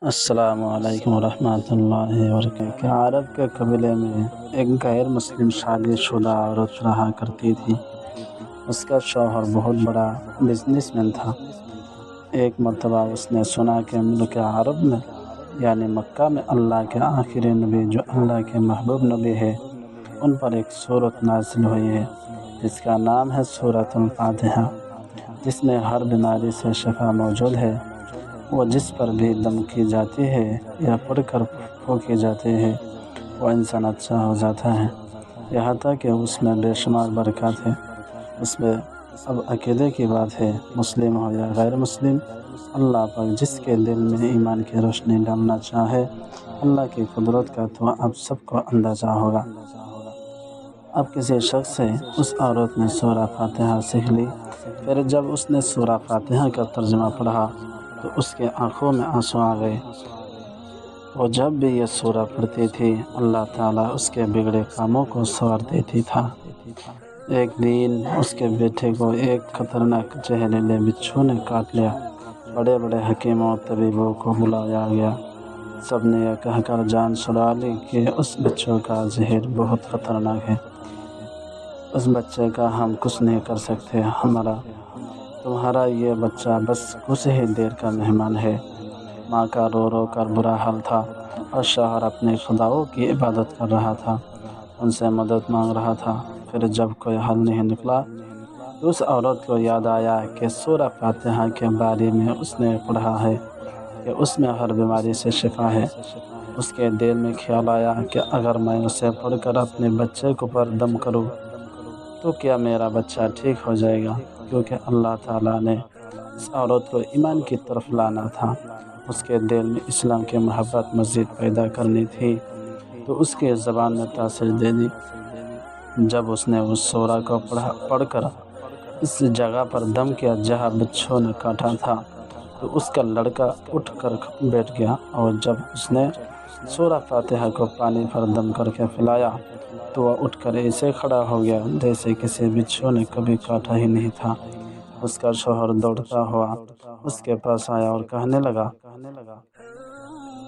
السلام علیکم ورحمۃ اللہ وبرکاتہ۔ کہ عرب کے قبیلے میں ایک غیر مسلم شادی شدہ عورت رہا کرتی تھی۔ اس کا شوہر بہت بڑا بزنس مین تھا۔ ایک مرتبہ اس نے سنا کہ ملک عرب میں یعنی مکہ میں اللہ کے آخری نبی جو اللہ کے محبوب نبی ہے ان پر ایک سورت نازل ہوئی ہے جس کا نام ہے سورۃ الفاتحہ، جس میں ہر بیماری سے شفا موجود ہے۔ وہ جس پر بھی دم کی جاتی ہے یا پڑھ کر پھونکی جاتی ہے وہ انسان اچھا ہو جاتا ہے، یہاں تک کہ اس میں بے شمار برکات ہے۔ اس میں اب عقیدے کی بات ہے، مسلم ہو یا غیر مسلم، اللہ پاک جس کے دل میں ایمان کی روشنی ڈالنا چاہے، اللہ کی قدرت کا تو اب سب کو اندازہ ہوگا۔ اب کسی شخص سے اس عورت نے سورہ فاتحہ سیکھ لی، پھر جب اس نے سورہ فاتحہ کا ترجمہ پڑھا تو اس کے آنکھوں میں آنسو آ گئے۔ وہ جب بھی یہ سورہ پڑھتی تھی اللہ تعالیٰ اس کے بگڑے کاموں کو سنوار دیتی تھا۔ ایک دن اس کے بیٹے کو ایک خطرناک زہریلے بچھو نے کاٹ لیا۔ بڑے بڑے حکیموں طبیبوں کو بلایا گیا، سب نے یہ کہہ کر جان چھڑا لی کہ اس بچوں کا زہر بہت خطرناک ہے، اس بچے کا ہم کچھ نہیں کر سکتے، تمہارا یہ بچہ بس کچھ ہی دیر کا مہمان ہے۔ ماں کا رو رو کر برا حال تھا اور شوہر اپنے خداؤں کی عبادت کر رہا تھا، ان سے مدد مانگ رہا تھا۔ پھر جب کوئی حل نہیں نکلا تو اس عورت کو یاد آیا کہ سورہ فاتحہ کے بارے میں اس نے پڑھا ہے کہ اس میں ہر بیماری سے شفا ہے۔ اس کے دل میں خیال آیا کہ اگر میں اسے پڑھ کر اپنے بچے کو پر دم کروں تو کیا میرا بچہ ٹھیک ہو جائے گا؟ کیونکہ اللہ تعالیٰ نے اس عورت کو ایمان کی طرف لانا تھا، اس کے دل میں اسلام کی محبت مزید پیدا کرنی تھی، تو اس کی زبان میں تاثیر دے دی۔ جب اس نے اس سورہ کو پڑھ کر اس جگہ پر دم کیا جہاں بچھو نے کاٹا تھا تو اس کا لڑکا اٹھ کر بیٹھ گیا، اور جب اس نے سورہ فاتحہ کو پانی پر دم کر کے پلایا تو وہ اٹھ کر ایسے کھڑا ہو گیا جیسے کسی بچھو نے کبھی کاٹا ہی نہیں تھا۔ اس کا شوہر دوڑتا ہوا اس کے پاس آیا اور کہنے لگا،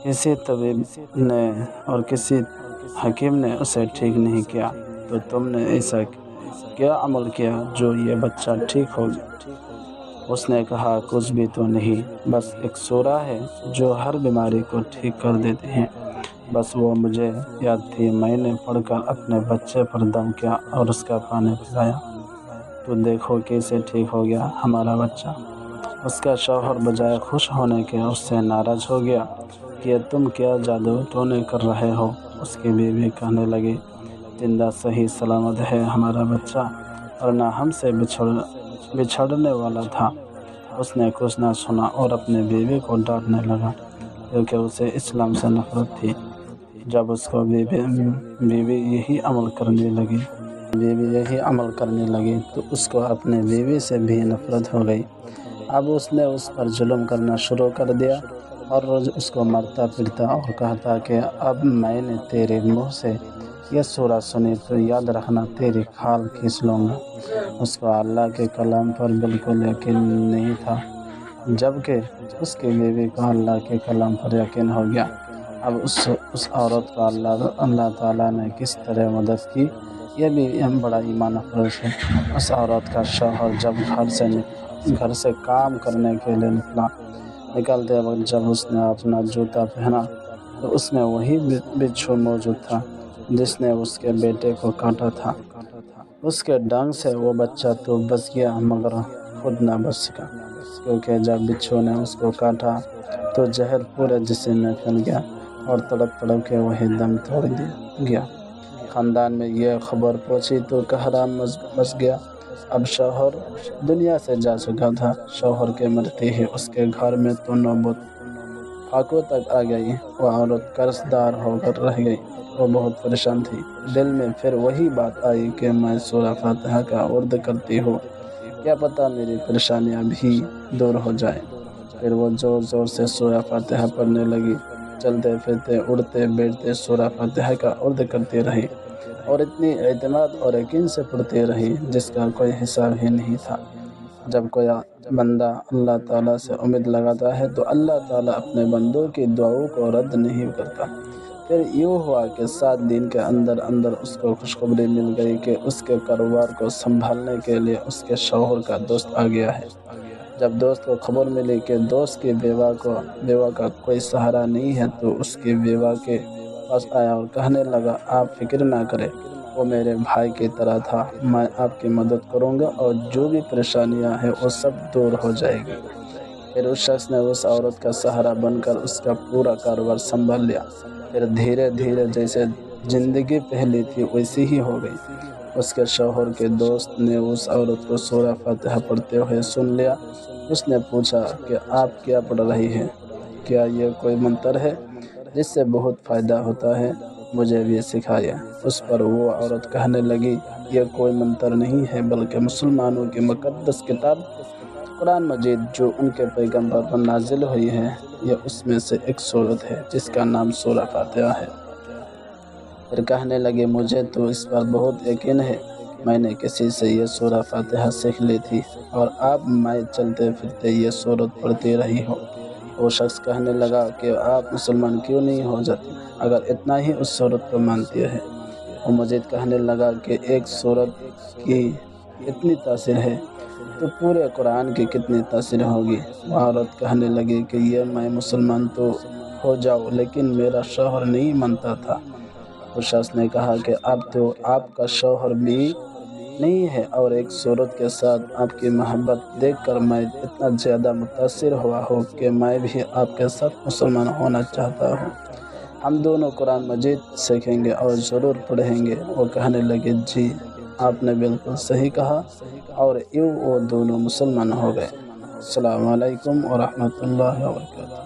کسی طبیب نے اور کسی حکیم نے اسے ٹھیک نہیں کیا، تو تم نے ایسا کیا عمل کیا جو یہ بچہ ٹھیک ہو گیا؟ اس نے کہا، کچھ بھی تو نہیں، بس ایک سورہ ہے جو ہر بیماری کو ٹھیک کر دیتی ہے، بس وہ مجھے یاد تھی، میں نے پڑھ کر اپنے بچے پر دم کیا اور اس کا پانی پلایا، تو دیکھو کیسے ٹھیک ہو گیا ہمارا بچہ۔ اس کا شوہر بجائے خوش ہونے کے اس سے ناراض ہو گیا کہ تم کیا جادو ٹونے کر رہے ہو۔ اس کی بیوی کہنے لگی، زندہ صحیح سلامت ہے ہمارا بچہ، ورنہ ہم سے بچھڑنے والا تھا۔ اس نے کچھ نہ سنا اور اپنی بیوی کو ڈانٹنے لگا کیونکہ اسے اسلام سے نفرت تھی۔ جب اس کو بیوی یہی عمل کرنے لگی تو اس کو اپنے بیوی سے بھی نفرت ہو گئی۔ اب اس نے اس پر ظلم کرنا شروع کر دیا، ہر روز اس کو مرتا پٹتا اور کہتا کہ اب میں نے تیرے منہ سے یہ سورہ سنی تو یاد رکھنا تیری کھال کھینچ لوں گا۔ اس کو اللہ کے کلام پر بالکل یقین نہیں تھا، جبکہ اس کی بیوی کو اللہ کے کلام پر یقین ہو گیا۔ اب اس عورت کو اللہ تعالیٰ نے کس طرح مدد کی، یہ بھی بڑا ایمان افروز ہے۔ اس عورت کا شوہر جب گھر سے کام کرنے کے لیے نکلتے وقت جب اس نے اپنا جوتا پہنا تو اس میں وہی بچھو موجود تھا جس نے اس کے بیٹے کو کاٹا تھا۔ اس کے ڈنگ سے وہ بچہ تو بچ گیا مگر خود نہ بچ سکا، کیونکہ جب بچھو نے اس کو کاٹا تو زہر پورے جسم میں پھیل گیا اور تڑپ تڑپ کے وہی دم توڑ گیا۔ خاندان میں یہ خبر پہنچی تو قہرام مچ گیا۔ اب شوہر دنیا سے جا چکا تھا۔ شوہر کے مرتے ہی اس کے گھر میں تو نوبت فاقوں تک آ گئی۔ وہ عورت قرض دار ہو کر رہ گئی، وہ بہت پریشان تھی۔ دل میں پھر وہی بات آئی کہ میں سورہ فاتحہ کا ورد کرتی ہوں، کیا پتہ میری پریشانیاں بھی دور ہو جائیں۔ پھر وہ زور زور سے سورہ فاتحہ پڑھنے لگی، چلتے پھرتے اڑتے بیٹھتے سورہ فاتحہ کا ورد کرتی رہی اور اتنی اعتماد اور یقین سے پڑھتی رہی جس کا کوئی حساب ہی نہیں تھا۔ جب کوئی بندہ اللہ تعالیٰ سے امید لگاتا ہے تو اللہ تعالیٰ اپنے بندوں کی دعاؤں کو رد نہیں کرتا۔ پھر یوں ہوا کہ 7 دن کے اندر اندر اس کو خوشخبری مل گئی کہ اس کے کاروبار کو سنبھالنے کے لیے اس کے شوہر کا دوست آ گیا ہے۔ جب دوست کو خبر ملی کہ دوست کی بیوہ کا کوئی سہارا نہیں ہے تو اس کی بیوہ کے پاس آیا اور کہنے لگا، آپ فکر نہ کریں، وہ میرے بھائی کی طرح تھا، میں آپ کی مدد کروں گا اور جو بھی پریشانیاں ہیں وہ سب دور ہو جائے گی۔ پھر اس شخص نے اس عورت کا سہارا بن کر اس کا پورا کاروبار سنبھال لیا۔ پھر دھیرے دھیرے جیسے زندگی پہلی تھی ویسی ہی ہو گئی۔ اس کے شوہر کے دوست نے اس عورت کو سورہ فاتحہ پڑھتے ہوئے سن لیا۔ اس نے پوچھا کہ آپ کیا پڑھ رہی ہیں؟ کیا یہ کوئی منتر ہے جس سے بہت فائدہ ہوتا ہے؟ مجھے بھی سکھائیے۔ اس پر وہ عورت کہنے لگی، یہ کوئی منتر نہیں ہے بلکہ مسلمانوں کی مقدس کتاب قرآن مجید جو ان کے پیغمبر پر نازل ہوئی ہے، یہ اس میں سے ایک سورت ہے جس کا نام سورہ فاتحہ ہے۔ پھر کہنے لگے، مجھے تو اس پر بہت یقین ہے، میں نے کسی سے یہ سورہ فاتحہ سیکھ لی تھی اور اب میں چلتے پھرتے یہ سورت پڑھتی رہی ہوں۔ وہ شخص کہنے لگا کہ آپ مسلمان کیوں نہیں ہو جاتی اگر اتنا ہی اس سورت کو مانتی ہے؟ وہ مزید کہنے لگا کہ ایک سورت کی اتنی تاثیر ہے تو پورے قرآن کی کتنی تاثیر ہوگی۔ وہ عورت کہنے لگی کہ یہ میں مسلمان تو ہو جاؤں لیکن میرا شوہر نہیں مانتا تھا۔ اس شخص نے کہا کہ اب تو آپ کا شوہر بھی نہیں ہے اور ایک سورت کے ساتھ آپ کی محبت دیکھ کر میں اتنا زیادہ متاثر ہوا ہوں کہ میں بھی آپ کے ساتھ مسلمان ہونا چاہتا ہوں۔ ہم دونوں قرآن مجید سیکھیں گے اور ضرور پڑھیں گے۔ وہ کہنے لگے، جی آپ نے بالکل صحیح کہا، اور یوں وہ دونوں مسلمان ہو گئے۔ السلام علیکم ورحمۃ اللہ وبرکاتہ۔